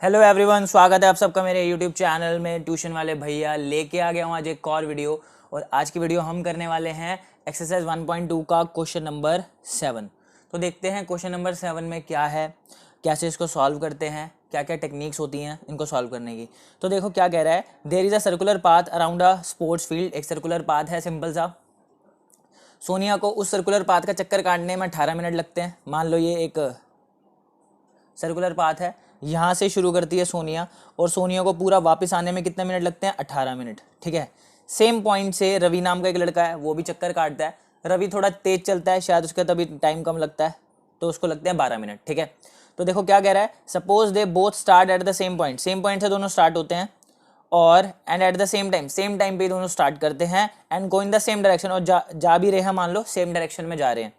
Hello everyone, स्वागत है आप सबका मेरे यूट्यूब चैनल में। ट्यूशन वाले भैया लेके आ गया हूँ आज एक और वीडियो। और आज की वीडियो हम करने वाले हैं एक्सरसाइज 1.2 का क्वेश्चन नंबर 7। तो देखते हैं क्वेश्चन नंबर 7 में क्या है, कैसे इसको सॉल्व करते हैं, क्या क्या टेक्निक्स होती हैं इनको सॉल्व करने की। तो देखो क्या कह रहा है, there is a circular path around a sports field. एक सर्कुलर पाथ है सिंपल सा। सोनिया को उस सर्कुलर पाथ का चक्कर काटने में 18 मिनट लगते हैं। मान लो ये एक सर्कुलर पाथ है, यहाँ से शुरू करती है सोनिया और सोनिया को पूरा वापस आने में कितने मिनट लगते हैं, 18 मिनट। ठीक है, सेम पॉइंट से रवि नाम का एक लड़का है, वो भी चक्कर काटता है। रवि थोड़ा तेज चलता है, शायद उसका तभी टाइम कम लगता है, तो उसको लगते हैं 12 मिनट। ठीक है, तो देखो क्या कह रहा है, suppose they both start at the same point. Same point से दोनों स्टार्ट होते हैं और and at the same time पे दोनों स्टार्ट करते हैं and go in the same direction. और जा भी रहे हैं, मान लो सेम डायरेक्शन में जा रहे हैं।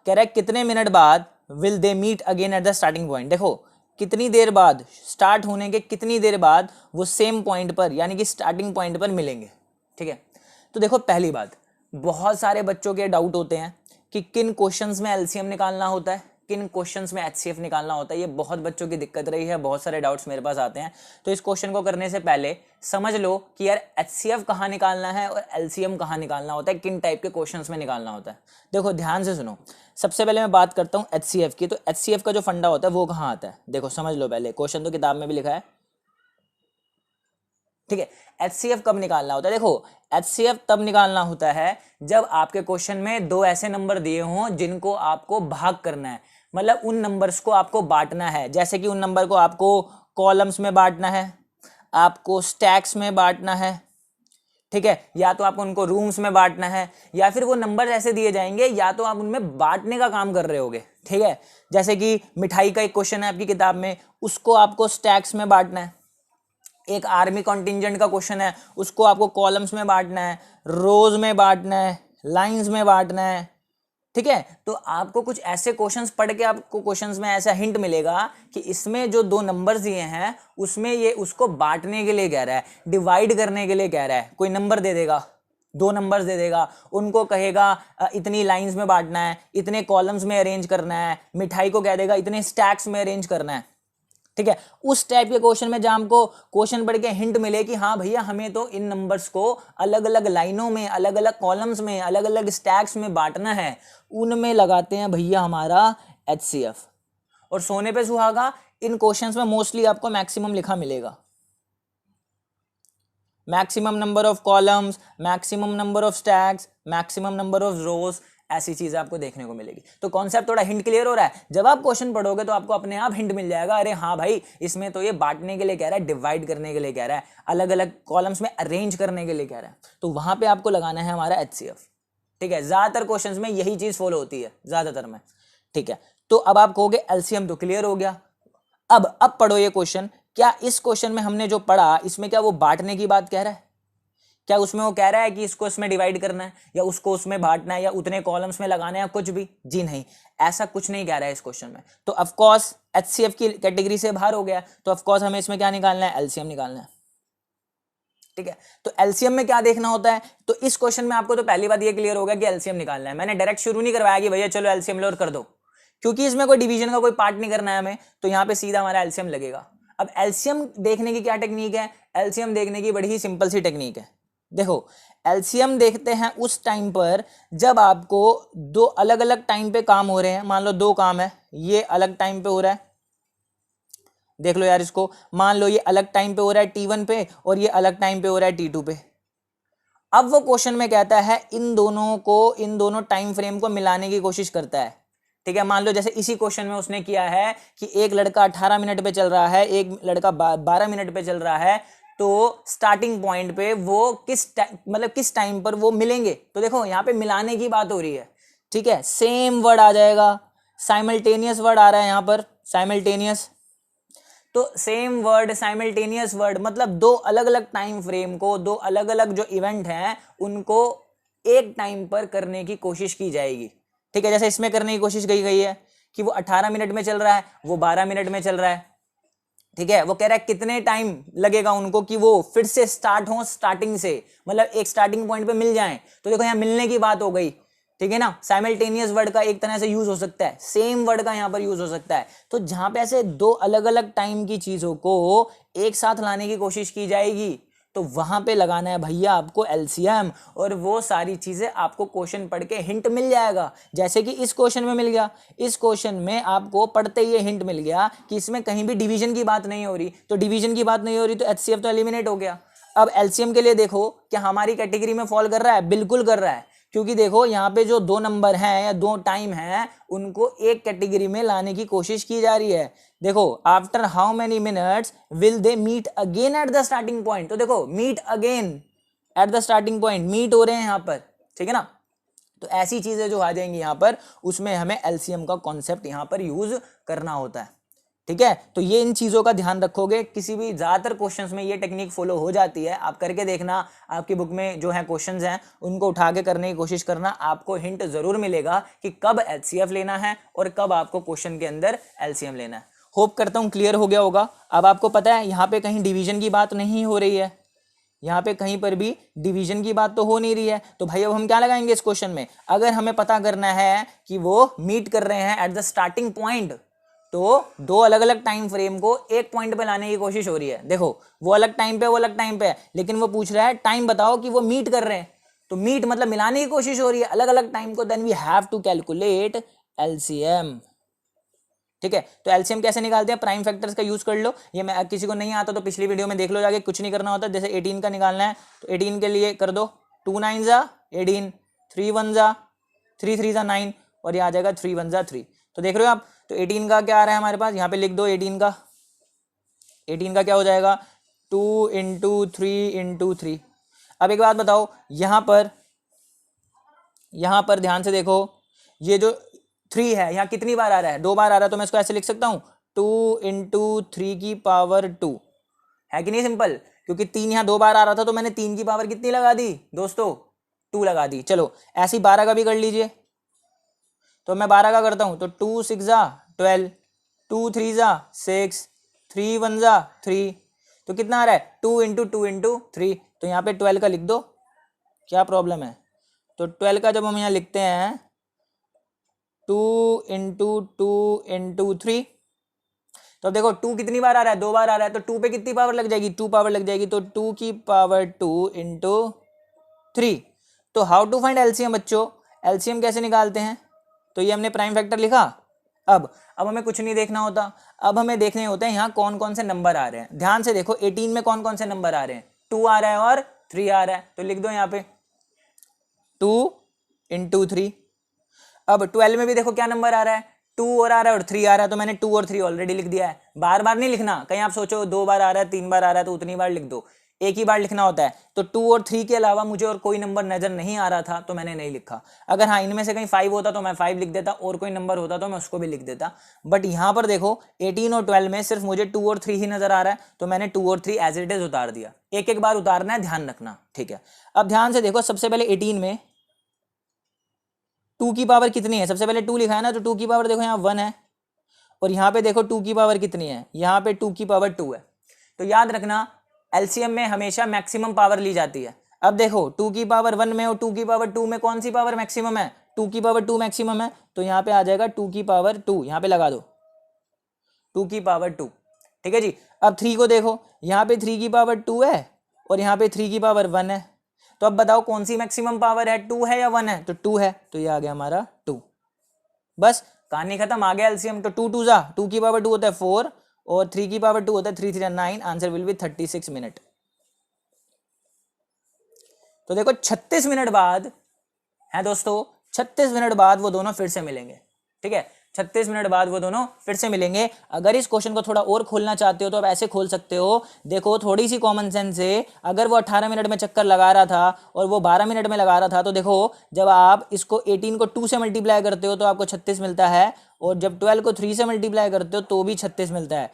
कह रहा है कितने मिनट बाद will they meet again at the starting point. देखो कितनी देर बाद, स्टार्ट होने के कितनी देर बाद वो सेम पॉइंट पर यानी कि स्टार्टिंग पॉइंट पर मिलेंगे। ठीक है, तो देखो पहली बात, बहुत सारे बच्चों के डाउट होते हैं कि किन क्वेश्चंस में एलसीएम निकालना होता है, किन क्वेश्चंस में एचसीएफ निकालना होता है। ये बहुत बच्चों की दिक्कत रही है, बहुत सारे डाउट्स मेरे पास आते हैं। तो इस क्वेश्चन को करने से पहले समझ लो कि यार एचसीएफ कहाँ निकालना है और एलसीएम कहाँ निकालना होता है, किन टाइप के क्वेश्चंस में निकालना होता है। देखो ध्यान से सुनो, सबसे पहले मैं बात करता हूँ एचसीएफ की। तो एचसीएफ का जो फंडा होता है वो कहाँ आता है, देखो समझ लो। पहले क्वेश्चन तो किताब में भी लिखा है। ठीक है, एचसीएफ कब निकालना होता है, देखो एचसीएफ तब निकालना होता है जब आपके क्वेश्चन में दो ऐसे नंबर दिए हों जिनको आपको भाग करना है। मतलब उन नंबर्स को आपको बांटना है, जैसे कि उन नंबर को आपको कॉलम्स में बांटना है, आपको स्टैक्स में बांटना है। ठीक है, या तो आपको उनको रूम्स में बांटना है, या फिर वो नंबर ऐसे दिए जाएंगे या तो आप उनमें बांटने का काम कर रहे होगे। ठीक है, जैसे कि मिठाई का एक क्वेश्चन है आपकी किताब में, उसको आपको स्टैक्स में बांटना है। एक आर्मी कॉन्टिंजेंट का क्वेश्चन है, उसको आपको कॉलम्स में बांटना है, रोज में बांटना है, लाइंस में बांटना है। ठीक है, तो आपको कुछ ऐसे क्वेश्चंस पढ़ के आपको क्वेश्चंस में ऐसा हिंट मिलेगा कि इसमें जो दो नंबर्स दिए हैं उसमें ये उसको बांटने के लिए कह रहा है, डिवाइड करने के लिए कह रहा है। कोई नंबर दे देगा, दो नंबर्स दे देगा, उनको कहेगा इतनी लाइंस में बांटना है, इतने कॉलम्स में अरेंज करना है। मिठाई को कह देगा इतने स्टैक्स में अरेंज करना है। ठीक है, उस टाइप के क्वेश्चन में जहां हमको क्वेश्चन पढ़ के हिंट मिले कि हाँ भैया हमें तो इन नंबर्स को अलग अलग लाइनों में, अलग अलग कॉलम्स में, अलग अलग स्टैक्स में बांटना है, उनमें लगाते हैं भैया हमारा एचसीएफ। और सोने पे सुहागा, इन क्वेश्चंस में मोस्टली आपको मैक्सिमम लिखा मिलेगा, maximum number of columns, maximum number of stacks, maximum number of रोज, ऐसी चीजें आपको देखने को मिलेगी। तो कॉन्सेप्ट थोड़ा हिंट क्लियर हो रहा है। जब आप क्वेश्चन पढ़ोगे तो आपको अपने आप हिंट मिल जाएगा, अरे हाँ भाई इसमें तो ये बांटने के लिए कह रहा है, डिवाइड करने के लिए कह रहा है, अलग अलग कॉलम्स में अरेंज करने के लिए कह रहा है। तो वहां पे आपको लगाना है हमारा एचसीएफ। ठीक है, ज्यादातर क्वेश्चंस में यही चीज फॉलो होती है, ज्यादातर में। ठीक है, तो अब आप कहोगे एलसीएम तो क्लियर हो गया, अब पढ़ो ये क्वेश्चन। क्या इस क्वेश्चन में हमने जो पढ़ा इसमें क्या वो बांटने की बात कह रहा है? क्या उसमें वो कह रहा है कि इसको इसमें डिवाइड करना है या उसको उसमें बांटना है या उतने कॉलम्स में लगाना है या कुछ भी? जी नहीं, ऐसा कुछ नहीं कह रहा है इस क्वेश्चन में। तो ऑफ कोर्स एचसीएफ की कैटेगरी से बाहर हो गया, तो ऑफ कोर्स हमें इसमें क्या निकालना है, एलसीएम निकालना है। ठीक है, तो एलसीएम में क्या देखना होता है, तो इस क्वेश्चन में आपको तो पहली बात ये क्लियर होगा कि एलसीएम निकालना है। मैंने डायरेक्ट शुरू नहीं करवाया कि भैया चलो एलसीएम लो और कर दो, क्योंकि इसमें कोई डिवीजन का कोई पार्ट नहीं करना है हमें, तो यहां पे सीधा हमारा एलसीएम लगेगा। अब एलसीएम देखने की क्या टेक्निक है, एलसीएम देखने की बड़ी ही सिंपल सी टेक्निक है। देखो एलसीएम देखते हैं उस टाइम पर जब आपको दो अलग अलग टाइम पे काम हो रहे हैं। मान लो दो काम है, ये अलग टाइम पे हो रहा है, देख लो यार इसको, मान लो ये अलग टाइम पे हो रहा है T1 पे और ये अलग टाइम पे हो रहा है T2 पे। अब वो क्वेश्चन में कहता है इन दोनों को, इन दोनों टाइम फ्रेम को मिलाने की कोशिश करता है। ठीक है, मान लो जैसे इसी क्वेश्चन में उसने किया है कि एक लड़का 18 मिनट पे चल रहा है, एक लड़का 12 मिनट पे चल रहा है, तो स्टार्टिंग पॉइंट पे वो किस टाइम पर वो मिलेंगे। तो देखो यहाँ पे मिलाने की बात हो रही है। ठीक है, सेम वर्ड आ जाएगा, साइमल्टेनियस वर्ड आ रहा है यहाँ पर, साइमल्टेनियस। तो सेम वर्ड, साइमल्टेनियस वर्ड, मतलब दो अलग अलग टाइम फ्रेम को, दो अलग अलग जो इवेंट हैं उनको एक टाइम पर करने की कोशिश की जाएगी। ठीक है, जैसे इसमें करने की कोशिश की गई है कि वो 18 मिनट में चल रहा है, वो 12 मिनट में चल रहा है। ठीक है, वो कह रहा है कितने टाइम लगेगा उनको कि वो फिर से स्टार्ट हो, स्टार्टिंग से, मतलब एक स्टार्टिंग पॉइंट पे मिल जाएं। तो देखो यहाँ मिलने की बात हो गई, ठीक है ना। साइमल्टेनियस वर्ड का एक तरह से यूज हो सकता है, सेम वर्ड का यहाँ पर यूज हो सकता है। तो जहां पे ऐसे दो अलग अलग टाइम की चीजों को एक साथ लाने की कोशिश की जाएगी तो वहां पे लगाना है भैया आपको एलसीएम, और वो सारी चीजें आपको क्वेश्चन पढ़ के हिंट मिल जाएगा। जैसे कि इस क्वेश्चन में मिल गया, इस क्वेश्चन में आपको पढ़ते ही हिंट मिल गया कि इसमें कहीं भी डिवीजन की बात नहीं हो रही, तो डिवीजन की बात नहीं हो रही तो एचसीएफ तो एलिमिनेट हो गया। अब एलसीएम के लिए देखो क्या हमारी कैटेगरी में फॉल कर रहा है, बिल्कुल कर रहा है, क्योंकि देखो यहाँ पे जो दो नंबर हैं या दो टाइम हैं उनको एक कैटेगरी में लाने की कोशिश की जा रही है। देखो after how many minutes will they meet again at the starting point, तो देखो meet again at the starting point, meet हो रहे हैं यहाँ पर, ठीक है ना। तो ऐसी चीजें जो आ जाएंगी यहाँ पर, उसमें हमें एलसीएम का कॉन्सेप्ट यहाँ पर यूज करना होता है, ठीक है। तो ये इन चीजों का ध्यान रखोगे, किसी भी ज्यादातर क्वेश्चंस में ये टेक्निक फॉलो हो जाती है, आप करके देखना। आपकी बुक में जो है क्वेश्चंस हैं उनको उठा के करने की कोशिश करना, आपको हिंट जरूर मिलेगा कि कब एचसीएफ लेना है और कब आपको क्वेश्चन के अंदर एलसीएम लेना है। होप करता हूं क्लियर हो गया होगा। अब आपको पता है यहाँ पे कहीं डिवीजन की बात नहीं हो रही है, यहाँ पे कहीं पर भी डिवीजन की बात तो हो नहीं रही है, तो भाई अब हम क्या लगाएंगे इस क्वेश्चन में। अगर हमें पता करना है कि वो मीट कर रहे हैं एट द स्टार्टिंग पॉइंट, तो दो अलग अलग टाइम फ्रेम को एक पॉइंट पे लाने की कोशिश हो रही है। देखो वो अलग टाइम पे, वो अलग टाइम पे है, लेकिन वो पूछ रहा है टाइम बताओ कि वो मीट कर रहे हैं, तो मीट मतलब मिलाने की कोशिश हो रही है अलग अलग टाइम को। Then we have to calculate LCM, ठीक है। तो एलसीएम कैसे निकालते हैं, प्राइम फैक्टर्स का यूज कर लो। ये मैं किसी को नहीं आता तो पिछली वीडियो में देख लो जाके, कुछ नहीं करना होता। जैसे 18 का निकालना है तो 18 के लिए कर दो 2 9 जा 18, 3 1 जा 3 3 जा 9, और ये आ जाएगा 3 1 जा 3। तो देख रहे हो आप, तो 18 का क्या आ रहा है हमारे पास, यहाँ पे लिख दो 18 का क्या हो जाएगा 2 × 3 × 3। अब एक बात बताओ, यहाँ पर ध्यान से देखो, ये जो 3 है यहाँ कितनी बार आ रहा है, 2 बार आ रहा है, तो मैं इसको ऐसे लिख सकता हूँ 2 × 3 की पावर 2, है कि नहीं सिंपल। क्योंकि 3 यहाँ 2 बार आ रहा था तो मैंने 3 की पावर कितनी लगा दी दोस्तों, 2 लगा दी। चलो ऐसे ही 12 का भी कर लीजिए, तो मैं 12 का करता हूं तो 2 6 जा 12, 2 3 जा 6, 3 1 जा 3, तो कितना आ रहा है 2 × 2 × 3। तो यहाँ पे 12 का लिख दो, क्या प्रॉब्लम है। तो 12 का जब हम यहाँ लिखते हैं 2 × 2 × 3, तो देखो 2 कितनी बार आ रहा है, 2 बार आ रहा है, तो 2 पे कितनी पावर लग जाएगी, 2 पावर लग जाएगी, तो 2 की पावर 2 × 3। तो हाउ टू फाइंड एलसीएम बच्चों, एलसीएम कैसे निकालते हैं। तो ये हमने प्राइम फैक्टर लिखा। अब हमें कुछ नहीं देखना होता, अब हमें देखने होते हैं यहाँ कौन कौन से नंबर आ रहे हैं। ध्यान से देखो 18 में कौन कौन से नंबर आ रहे हैं, 2 आ रहा है और 3 आ रहा है, तो लिख दो यहाँ पे 2 × 3। अब 12 में भी देखो क्या नंबर आ रहा है, 2 और आ रहा है और 3 आ रहा है, तो मैंने 2 और 3 ऑलरेडी लिख दिया है। बार बार नहीं लिखना, कहीं आप सोचो 2 बार आ रहा है 3 बार आ रहा है तो उतनी बार लिख दो, एक ही बार लिखना होता है। तो 2 और 3 के अलावा मुझे और कोई नंबर नजर नहीं आ रहा था तो मैंने नहीं लिखा। अगर हाँ इनमें से कहीं 5 होता तो मैं 5 लिख देता, और कोई नंबर होता तो मैं उसको भी लिख देता। बट यहाँ पर देखो 18 और 12 में सिर्फ मुझे 2 और 3 ही नजर आ रहा है, तो मैंने 2 और 3 एज इट इज उतार दिया। एक एक बार उतारना है, ध्यान रखना, ठीक है। अब ध्यान से देखो, सबसे पहले 18 में 2 की पावर कितनी है, सबसे पहले 2 लिखा है ना, तो 2 की पावर देखो यहाँ 1 है, और यहाँ पे देखो 2 की पावर कितनी है, यहाँ पे 2 की पावर 2 है। तो याद रखना एलसीएम में हमेशा मैक्सिमम पावर ली जाती है। अब देखो 2 की पावर 1 में और 2 की पावर 2 में कौन सी पावर मैक्सिमम है, 2 की पावर 2 मैक्सिमम है, तो यहाँ पे आ जाएगा 2 की पावर 2, यहाँ पे लगा दो 2 की पावर 2, ठीक है जी। अब 3 को देखो, यहाँ पे 3 की पावर 2 है और यहाँ पे 3 की पावर 1 है, तो अब बताओ कौन सी मैक्सिमम पावर है, 2 है या 1 है, तो 2 है, तो ये आ गया हमारा 2। बस कहानी खत्म, आ गया एलसीएम। तो 2 2 जा 2 की पावर 2 होता है 4 और 3 की पावर 2 होता है 3 3 9, आंसर विल बी 36 मिनट। तो देखो 36 मिनट बाद है दोस्तों, 36 मिनट बाद वो दोनों फिर से मिलेंगे, ठीक है। 36 मिनट बाद वो दोनों फिर से मिलेंगे। अगर इस क्वेश्चन को थोड़ा और खोलना चाहते हो तो आप ऐसे खोल सकते हो, देखो थोड़ी सी कॉमन सेंस से, अगर वो 18 मिनट में चक्कर लगा रहा था और वो 12 मिनट में लगा रहा था, तो देखो जब आप इसको 18 को 2 से मल्टीप्लाई करते हो तो आपको 36 मिलता है, और जब 12 को 3 से मल्टीप्लाई करते हो तो भी 36 मिलता है।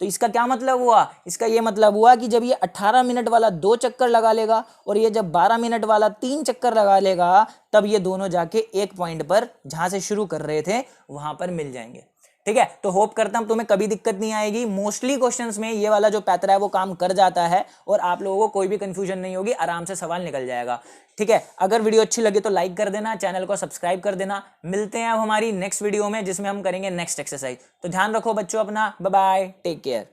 तो इसका क्या मतलब हुआ, इसका ये मतलब हुआ कि जब ये 18 मिनट वाला 2 चक्कर लगा लेगा और ये जब 12 मिनट वाला 3 चक्कर लगा लेगा, तब ये दोनों जाके एक पॉइंट पर जहां से शुरू कर रहे थे वहां पर मिल जाएंगे, ठीक है। तो होप करता हूं तुम्हें कभी दिक्कत नहीं आएगी। मोस्टली क्वेश्चंस में ये वाला जो पैतरा है वो काम कर जाता है और आप लोगों को कोई भी कंफ्यूजन नहीं होगी, आराम से सवाल निकल जाएगा। ठीक है, अगर वीडियो अच्छी लगे तो लाइक कर देना, चैनल को सब्सक्राइब कर देना। मिलते हैं अब हमारी नेक्स्ट वीडियो में जिसमें हम करेंगे नेक्स्ट एक्सरसाइज। तो ध्यान रखो बच्चों अपना, बाय बाय, टेक केयर।